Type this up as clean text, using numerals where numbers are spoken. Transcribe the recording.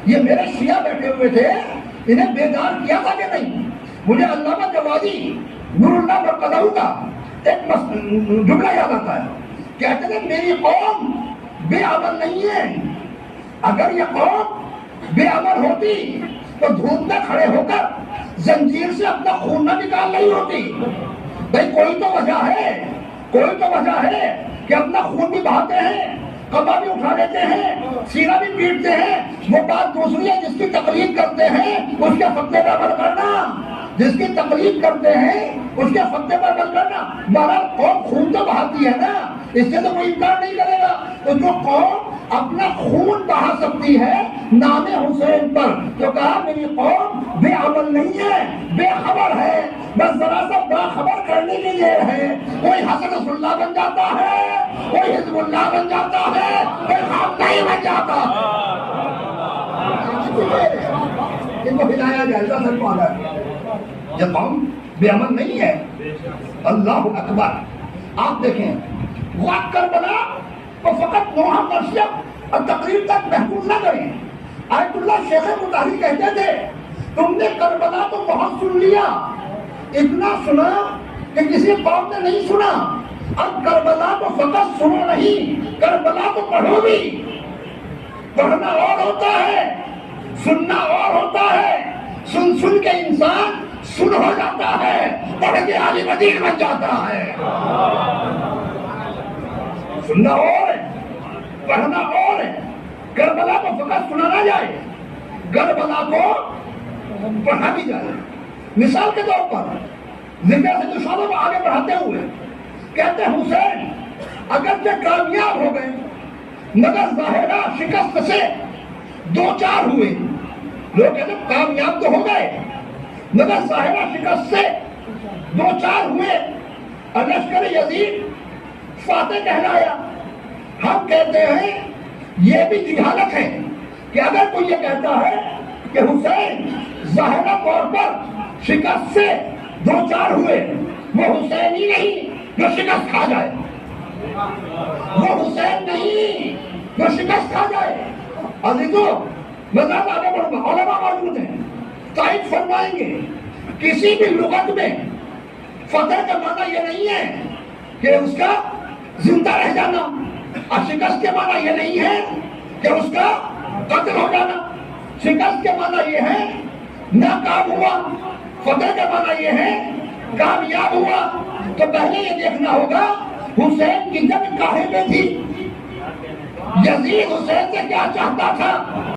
یہ میرے شیعہ بیٹھے ہوئے تھے، انہیں بیدار کیا تھا کہ نہیں؟ مجھے علامہ جوادی نور اللہ برقدہ کا ایک جملہ یاد آتا ہے، کہتے تھے میری قوم بے عمل نہیں ہے، اگر یہ قوم بے عمل ہوتی تو دھوپ میں کھڑے ہو کر زنجیر سے اپنا خون نہ نکال رہی ہوتی۔ بھائی کوئی تو وجہ ہے، کوئی تو وجہ ہے کہ اپنا خون بھی بہاتے ہیں، قبا بھی اٹھا لیتے ہیں، سینہ بھی پیٹتے ہیں۔ وہ بات دوسری ہے جس کی تقلید کرتے ہیں اس کے فتوے پر عمل کرنا، جس کی تقلید کرتے ہیں اس کے فتوے پر عمل کرنا۔ بہرحال قوم خون تو بہاتی ہے نا، اس سے تو کوئی انکار نہیں کرے گا۔ تو جو قوم اپنا خون بہا سکتی ہے نام حسین پر، تو کہا میری قوم بے عمل نہیں ہے، بے خبر ہے، بس ذرا سا باخبر کرنے کے لیے ہے۔ کوئی حسن نصر اللہ بن جاتا ہے، کوئی حزب اللہ بن جاتا ہے، کوئی خامنہئی بن جاتا ہے۔ ان کو ہلایا جائے گا سر کو آگا۔ یہ قوم بے عمل نہیں ہے۔ اللہ اکبر۔ آپ دیکھیں وقت کربلا تو فقط نوحہ مرثیہ اور تقریر تک محفوظ نہ کریں۔ آیت اللہ شیخ مطہری کہتے تھے تم نے کربلا تو بہت سن لیا، اتنا سنا کہ کسی قوم نے نہیں سنا۔ اب کربلا تو فقط سنو نہیں، کربلا تو پڑھو بھی۔ پڑھنا اور ہوتا ہے، سننا اور ہوتا ہے۔ سن سن کے انسان سن ہو جاتا ہے، پڑھ کے عالم دین بن جاتا ہے۔ سننا اور ہے، پڑھنا اور ہے۔ کربلا کو فقط سنا نہ جائے، کربلا کو پڑھا بھی جائے۔ مثال کے طور پر ذکر سے جو شعبوں کو آگے بڑھاتے ہوئے کہتے ہیں حسین اگرچہ کامیاب ہو گئے مگر ظاہرہ شکست سے دو چار ہوئے۔ لوگ کہتے ہیں کامیاب تو ہو گئے مگر ظاہرہ شکست سے دو چار ہوئے، اور لشکر یزید فاتح کہلایا۔ ہم کہتے ہیں یہ بھی جہالت ہے کہ اگر کوئی یہ کہتا ہے کہ حسین ظاہرہ طور پر شکست سے دو چار ہوئے، وہ حسین ہی نہیں جو شکست کھا جائے، وہ حسین نہیں جو شکست کھا جائے۔ عزیزو میں زیادہ آگے بڑھوں گا، علماء موجود ہیں تائید فرمائیں گے کسی بھی لغت میں فتح کا معنی یہ نہیں ہے کہ اس کا زندہ رہ جانا، اور شکست کے معنی یہ نہیں ہے کہ اس کا قتل ہو جانا۔ شکست کے معنی یہ ہے ناکام ہوا، فتح کا معنی یہ ہے کامیاب ہوا۔ تو پہلے یہ دیکھنا ہوگا حسین کی جنگ کاہے میں تھی، یزید حسین سے کیا چاہتا تھا۔